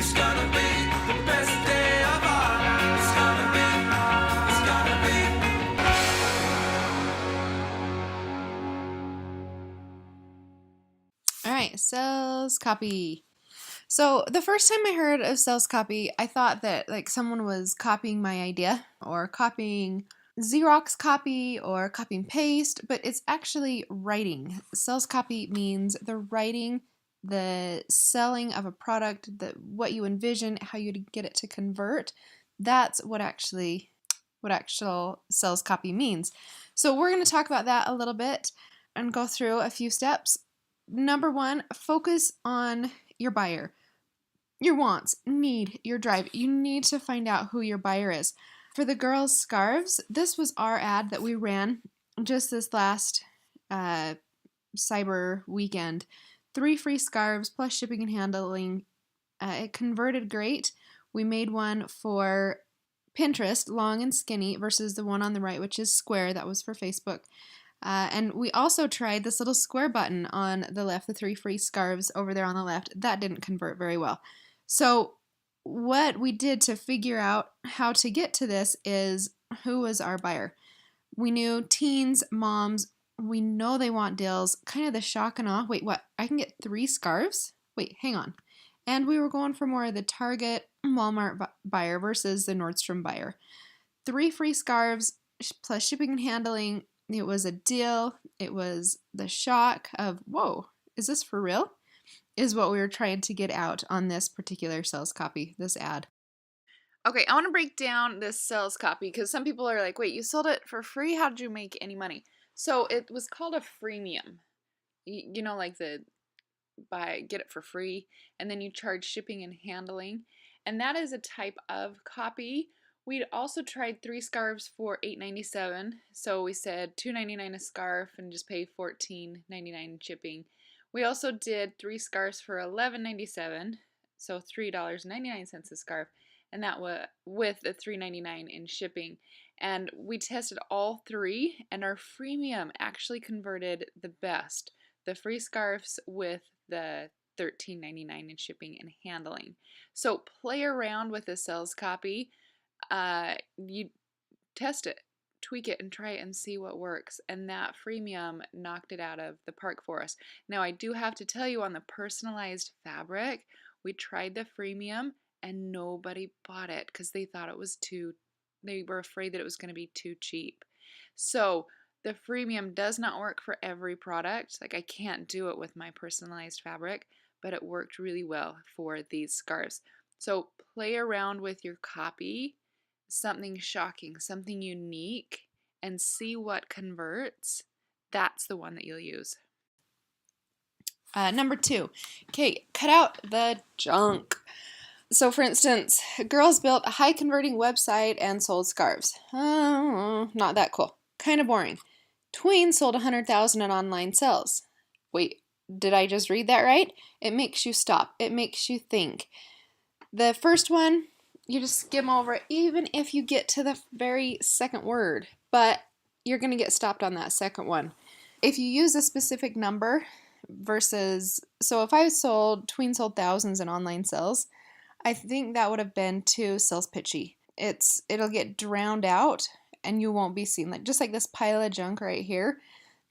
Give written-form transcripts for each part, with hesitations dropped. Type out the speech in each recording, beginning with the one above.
It's gonna be the best day of our lives. It's gonna be, it's gonna be. All right, sales copy. So the first time I heard of sales copy, I thought that like someone was copying my idea or copying Xerox copy or copy and paste, but it's actually writing. Sales copy means the writing, the selling of a product, what you envision, how you get it to convert. That's what actual sales copy means. So we're going to talk about that a little bit and go through a few steps. Number one, focus on your buyer. Your wants, need, your drive. You need to find out who your buyer is. For the girls' scarves, this was our ad that we ran just this last Cyber weekend. 3 free scarves plus shipping and handling. It converted great. We made one for Pinterest, long and skinny, versus the one on the right, which is square. That was for Facebook. And we also tried this little square button on the left, the 3 free scarves over there on the left. That didn't convert very well. So what we did to figure out how to get to this is who was our buyer. We knew teens, moms, we know they want deals, kind of the shock and awe. Wait, what? I can get 3 scarves? Wait, hang on. And we were going for more of the Target, Walmart buyer versus the Nordstrom buyer. 3 free scarves plus shipping and handling. It was a deal. It was the shock of, whoa, is this for real? Is what we were trying to get out on this particular sales copy, this ad. Okay, I want to break down this sales copy because some people are like, wait, you sold it for free? How did you make any money? So it was called a freemium. You know, like the get it for free, and then you charge shipping and handling. And that is a type of copy. We'd also tried 3 scarves for $8.97. So we said $2.99 a scarf and just pay $14.99 shipping. We also did 3 scarves for $11.97, so $3.99 a scarf, and that was with the $3.99 in shipping. And we tested all 3, and our freemium actually converted the best. The free scarves with the $13.99 in shipping and handling. So play around with the sales copy. You test it, tweak it, and try it and see what works. And that freemium knocked it out of the park for us. Now, I do have to tell you, on the personalized fabric, we tried the freemium and nobody bought it because they thought it was they were afraid that it was going to be too cheap. So the freemium does not work for every product. Like, I can't do it with my personalized fabric, but it worked really well for these scarves. So play around with your copy, something shocking, something unique, and see what converts. That's the one that you'll use. Number 2, okay, cut out the junk. So for instance, girls built a high converting website and sold scarves. Not that cool. Kind of boring. Tweens sold 100,000 in online sales. Wait, did I just read that right? It makes you stop. It makes you think. The first one, you just skim over it, even if you get to the very second word, but you're going to get stopped on that second one. If you use a specific number versus, so if Tween sold thousands in online sales, I think that would have been too sales pitchy. It'll get drowned out and you won't be seen. Like, just like this pile of junk right here.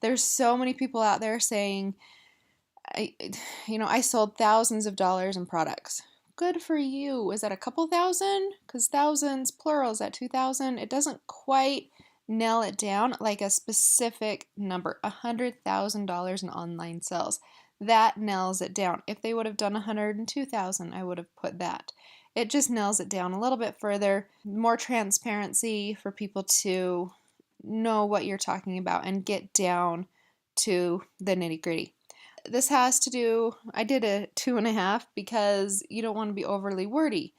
There's so many people out there saying, I sold thousands of dollars in products. Good for you. Is that a couple thousand? Because thousands, plural, is at 2,000. It doesn't quite nail it down like a specific number. $100,000 in online sales. That nails it down. If they would have done 102,000, I would have put that. It just nails it down a little bit further. More transparency for people to know what you're talking about and get down to the nitty gritty. This has to do, I did a 2.5 because you don't want to be overly wordy.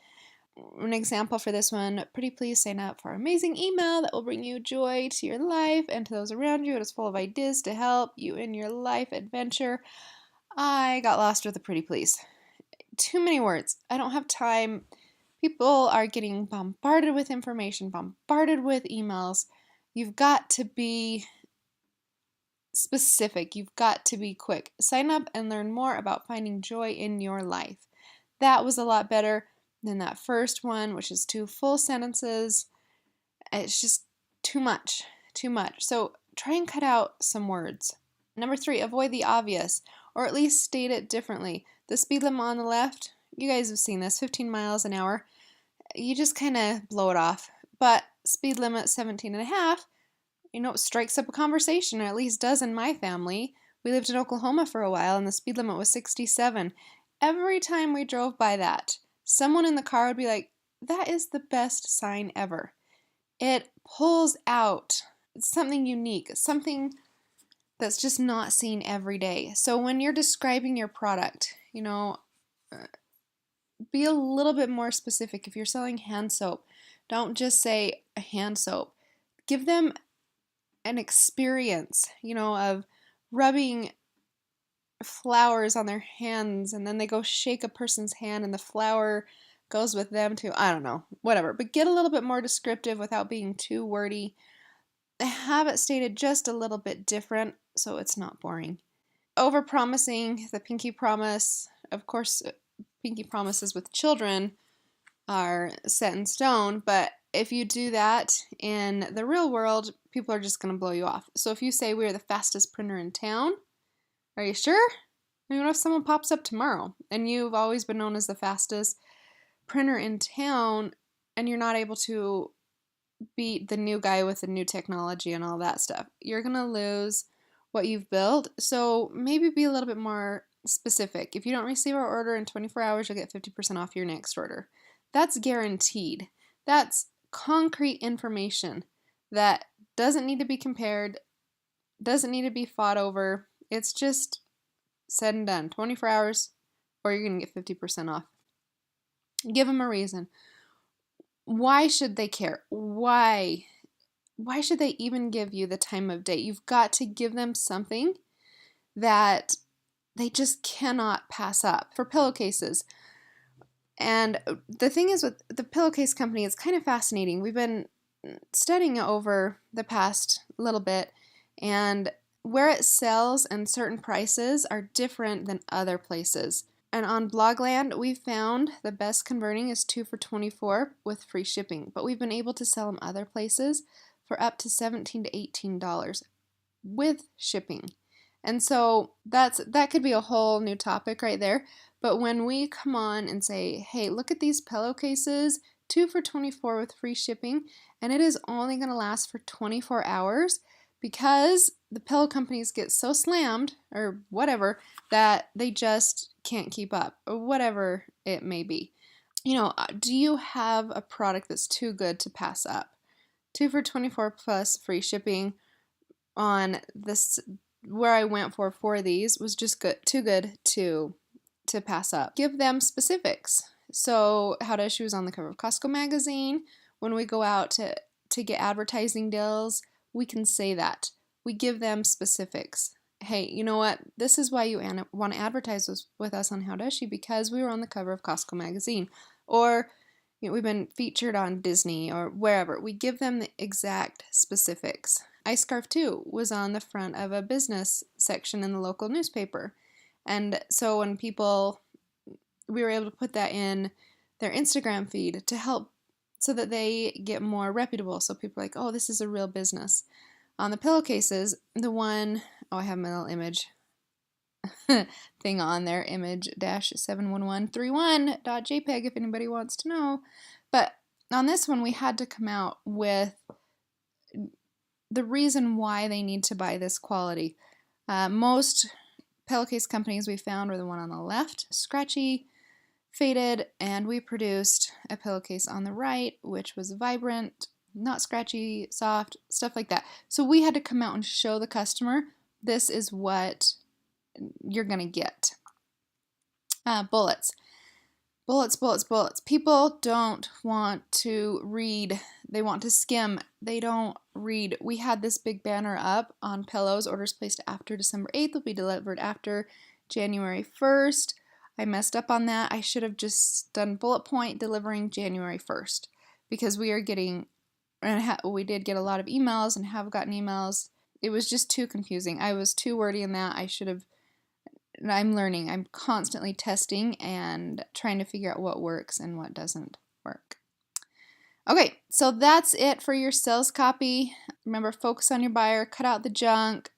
An example for this one, pretty please sign up for our amazing email that will bring you joy to your life and to those around you. It is full of ideas to help you in your life adventure. I got lost with the pretty please. Too many words. I don't have time. People are getting bombarded with information, bombarded with emails. You've got to be specific. You've got to be quick. Sign up and learn more about finding joy in your life. That was a lot better than that first one, which is 2 full sentences. It's just too much, too much. So try and cut out some words. Number 3, avoid the obvious, or at least state it differently. The speed limit on the left, you guys have seen this, 15 miles an hour. You just kind of blow it off. But speed limit 17 and a half, strikes up a conversation, or at least does in my family. We lived in Oklahoma for a while, and the speed limit was 67. Every time we drove by that, someone in the car would be like, that is the best sign ever. It pulls out something unique, something that's just not seen every day. So when you're describing your product, be a little bit more specific. If you're selling hand soap, don't just say a hand soap. Give them an experience, of rubbing flowers on their hands, and then they go shake a person's hand and the flower goes with them too. I don't know, whatever. But get a little bit more descriptive without being too wordy. Have it stated just a little bit different so it's not boring. Over-promising, the pinky promise. Of course, pinky promises with children are set in stone, but if you do that in the real world, people are just going to blow you off. So if you say we are the fastest printer in town, are you sure? I mean, what if someone pops up tomorrow and you've always been known as the fastest printer in town and you're not able to beat the new guy with the new technology and all that stuff? You're going to lose what you've built. So maybe be a little bit more specific. If you don't receive our order in 24 hours, you'll get 50% off your next order. That's guaranteed. That's concrete information that doesn't need to be compared, doesn't need to be fought over. It's just said and done. 24 hours or you're going to get 50% off. Give them a reason. Why should they care? Why should they even give you the time of day? You've got to give them something that they just cannot pass up. For pillowcases, and the thing is with the pillowcase company, it's kind of fascinating. We've been studying it over the past little bit, and where it sells and certain prices are different than other places. And on Blogland, we found the best converting is 2 for $24 with free shipping, but we've been able to sell them other places for up to $17 to $18 with shipping. And so that could be a whole new topic right there. But when we come on and say, hey, look at these pillowcases, 2 for $24 with free shipping, and it is only going to last for 24 hours because the pillow companies get so slammed or whatever that they just can't keep up, or whatever it may be. Do you have a product that's too good to pass up? 2 for $24 plus free shipping on this, where I went for these, was just too good to pass up. Give them specifics. So How Does She was on the cover of Costco magazine. When we go out to get advertising deals, we can say that. We give them specifics. Hey, you know what? This is why you want to advertise with us on How Does She, because we were on the cover of Costco magazine. Or we've been featured on Disney or wherever. We give them the exact specifics. iScarf 2 was on the front of a business section in the local newspaper. And so when we were able to put that in their Instagram feed to help so that they get more reputable. So people are like, oh, this is a real business. On the pillowcases, I have my little image thing on there, image-71131.jpg if anybody wants to know. But on this one, we had to come out with the reason why they need to buy this quality. Most pillowcase companies we found were the one on the left, scratchy, faded, and we produced a pillowcase on the right, which was vibrant, not scratchy, soft, stuff like that. So we had to come out and show the customer, this is what you're going to get. Bullets. People don't want to read. They want to skim. They don't read. We had this big banner up on pillows. Orders placed after December 8th will be delivered after January 1st. I messed up on that. I should have just done bullet point delivering January 1st because we are getting, we did get a lot of emails and have gotten emails. It was just too confusing. I was too wordy in that. I should have I'm learning. I'm constantly testing and trying to figure out what works and what doesn't work. Okay, so that's it for your sales copy. Remember, focus on your buyer, cut out the junk,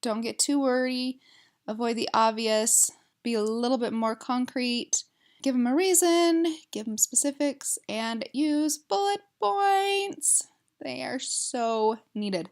don't get too wordy, avoid the obvious, be a little bit more concrete, give them a reason, give them specifics, and use bullet points. They are so needed.